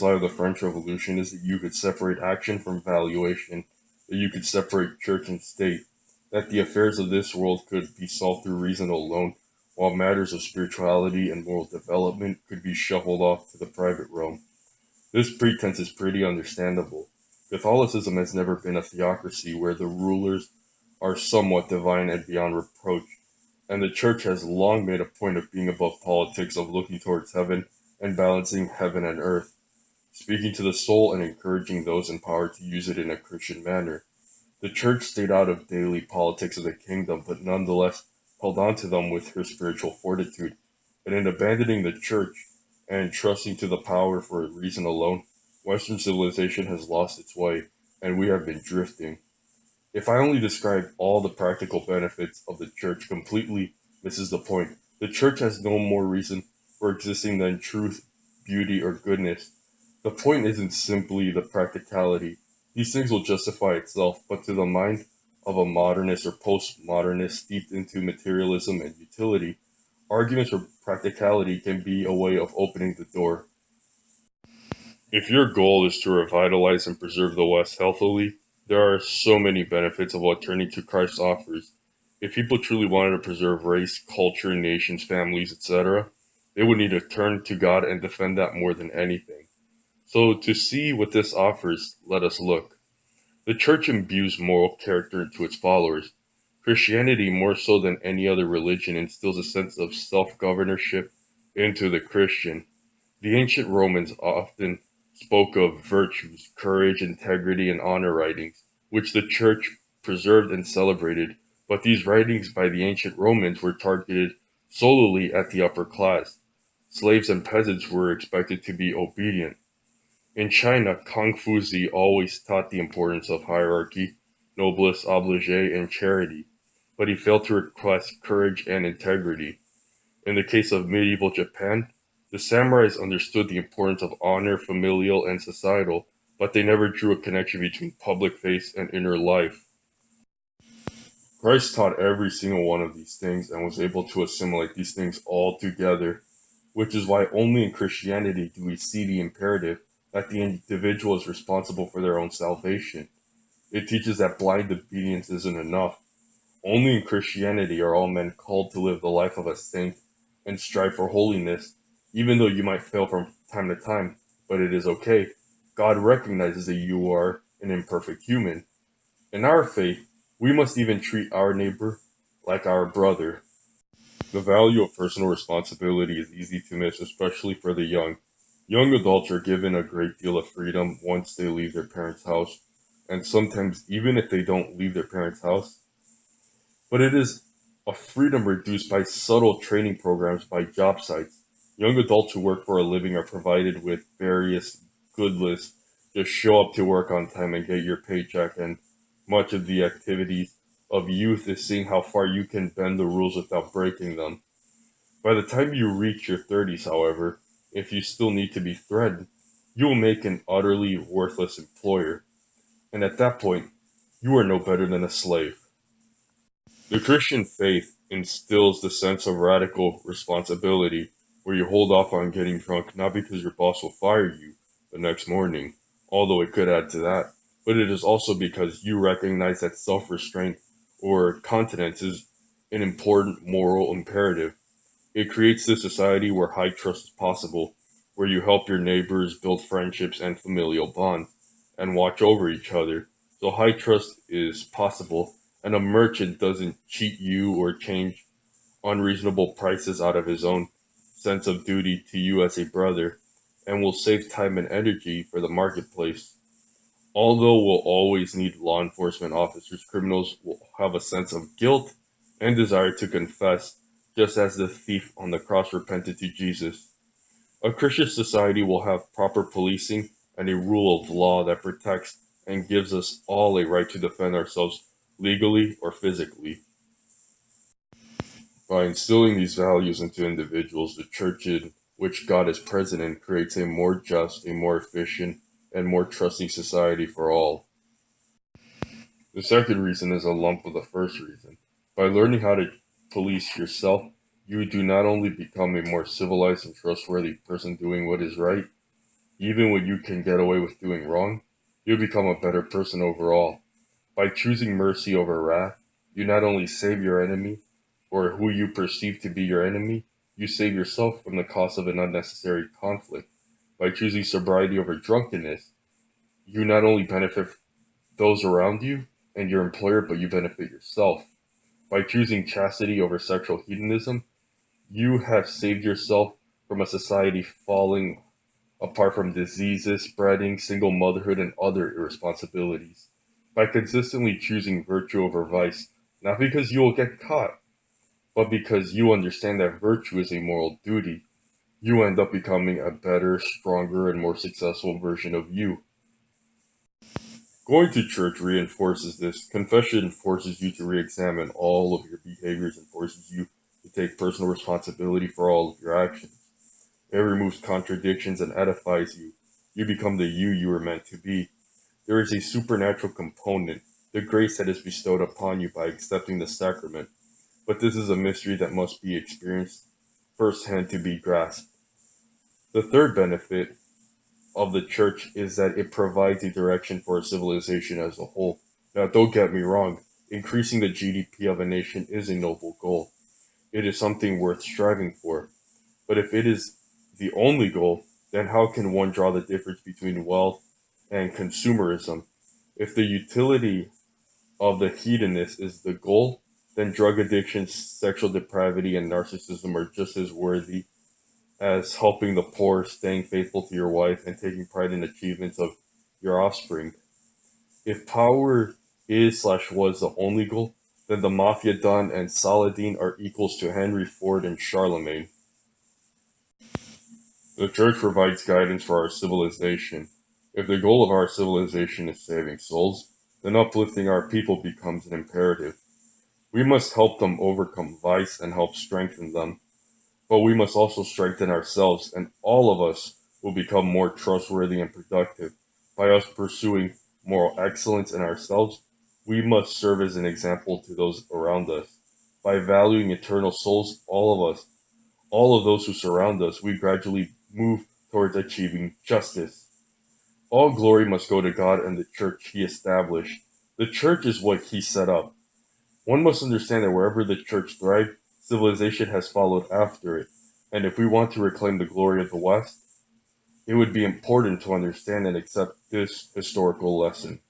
greatest lie of the French Revolution is that you could separate action from valuation, that you could separate church and state, that the affairs of this world could be solved through reason alone, while matters of spirituality and moral development could be shuffled off to the private realm. This pretense is pretty understandable. Catholicism has never been a theocracy where the rulers are somewhat divine and beyond reproach, and the Church has long made a point of being above politics, of looking towards heaven and balancing heaven and earth, speaking to the soul and encouraging those in power to use it in a Christian manner. The Church stayed out of daily politics of the kingdom, but nonetheless held on to them with her spiritual fortitude, and in abandoning the Church and trusting to the power for reason alone, Western civilization has lost its way, and we have been drifting. If I only describe all the practical benefits of the Church completely misses the point. The Church has no more reason for existing than truth, beauty, or goodness. The point isn't simply the practicality. These things will justify itself, but to the mind of a modernist or postmodernist steeped into materialism and utility, arguments for practicality can be a way of opening the door. If your goal is to revitalize and preserve the West healthily, there are so many benefits of what turning to Christ offers. If people truly wanted to preserve race, culture, nations, families, etc., they would need to turn to God and defend that more than anything. So, to see what this offers, let us look. The Church imbues moral character into its followers. Christianity, more so than any other religion, instills a sense of self-governorship into the Christian. The ancient Romans often spoke of virtues, courage, integrity, and honor writings, which the Church preserved and celebrated, but these writings by the ancient Romans were targeted solely at the upper class. Slaves and peasants were expected to be obedient. In China, Confucius always taught the importance of hierarchy, noblesse oblige, and charity, but he failed to request courage and integrity. In the case of medieval Japan, the samurais understood the importance of honor, familial, and societal, but they never drew a connection between public face and inner life. Christ taught every single one of these things and was able to assimilate these things all together, which is why only in Christianity do we see the imperative that the individual is responsible for their own salvation. It teaches that blind obedience isn't enough. Only in Christianity are all men called to live the life of a saint and strive for holiness, even though you might fail from time to time, but it is okay. God recognizes that you are an imperfect human. In our faith, we must even treat our neighbor like our brother. The value of personal responsibility is easy to miss, especially for the young. Young adults are given a great deal of freedom once they leave their parents' house, and sometimes even if they don't leave their parents' house. But it is a freedom reduced by subtle training programs by job sites. Young adults who work for a living are provided with various good lists. Just show up to work on time and get your paycheck, and much of the activities of youth is seeing how far you can bend the rules without breaking them. By the time you reach your 30s, however, if you still need to be threatened, you will make an utterly worthless employer, and at that point, you are no better than a slave. The Christian faith instills the sense of radical responsibility, where you hold off on getting drunk not because your boss will fire you the next morning, although it could add to that, but it is also because you recognize that self-restraint or continence is an important moral imperative. It creates a society where high trust is possible, where you help your neighbors build friendships and familial bonds, and watch over each other. So high trust is possible, and a merchant doesn't cheat you or change unreasonable prices out of his own sense of duty to you as a brother, and will save time and energy for the marketplace. Although we'll always need law enforcement officers, criminals will have a sense of guilt and desire to confess, just as the thief on the cross repented to Jesus. A Christian society will have proper policing and a rule of law that protects and gives us all a right to defend ourselves legally or physically. By instilling these values into individuals, the church in which God is present in creates a more just, a more efficient, and more trusting society for all. The second reason is a lump of the first reason. By learning how to police yourself, you do not only become a more civilized and trustworthy person doing what is right, Even when you can get away with doing wrong, you become a better person overall. By choosing mercy over wrath, you not only save your enemy, or who you perceive to be your enemy, you save yourself from the cost of an unnecessary conflict. By choosing sobriety over drunkenness, you not only benefit those around you and your employer, but you benefit yourself. By choosing chastity over sexual hedonism, you have saved yourself from a society falling apart from diseases spreading, single motherhood, and other irresponsibilities. By consistently choosing virtue over vice, not because you will get caught, but because you understand that virtue is a moral duty, you end up becoming a better, stronger, and more successful version of you. Going to church reinforces this. Confession forces you to re examine all of your behaviors and forces you to take personal responsibility for all of your actions. It removes contradictions and edifies you. You become the you were meant to be. There is a supernatural component, the grace that is bestowed upon you by accepting the sacrament. But this is a mystery that must be experienced firsthand to be grasped. The third benefit of the church is that it provides a direction for a civilization as a whole. Now, don't get me wrong, increasing the GDP of a nation is a noble goal. It is something worth striving for. But if it is the only goal, then how can one draw the difference between wealth and consumerism? If the utility of the hedonist is the goal, then drug addiction, sexual depravity, and narcissism are just as worthy as helping the poor, staying faithful to your wife, and taking pride in achievements of your offspring. If power is/was the only goal, then the Mafia Don and Saladin are equals to Henry Ford and Charlemagne. The church provides guidance for our civilization. If the goal of our civilization is saving souls, then uplifting our people becomes an imperative. We must help them overcome vice and help strengthen them. But we must also strengthen ourselves, and all of us will become more trustworthy and productive. By us pursuing moral excellence in ourselves, we must serve as an example to those around us. By valuing eternal souls, all of those who surround us, we gradually move towards achieving justice. All glory must go to God and the church he established. The church is what he set up. One must understand that wherever the church thrived, civilization has followed after it. And if we want to reclaim the glory of the West, it would be important to understand and accept this historical lesson.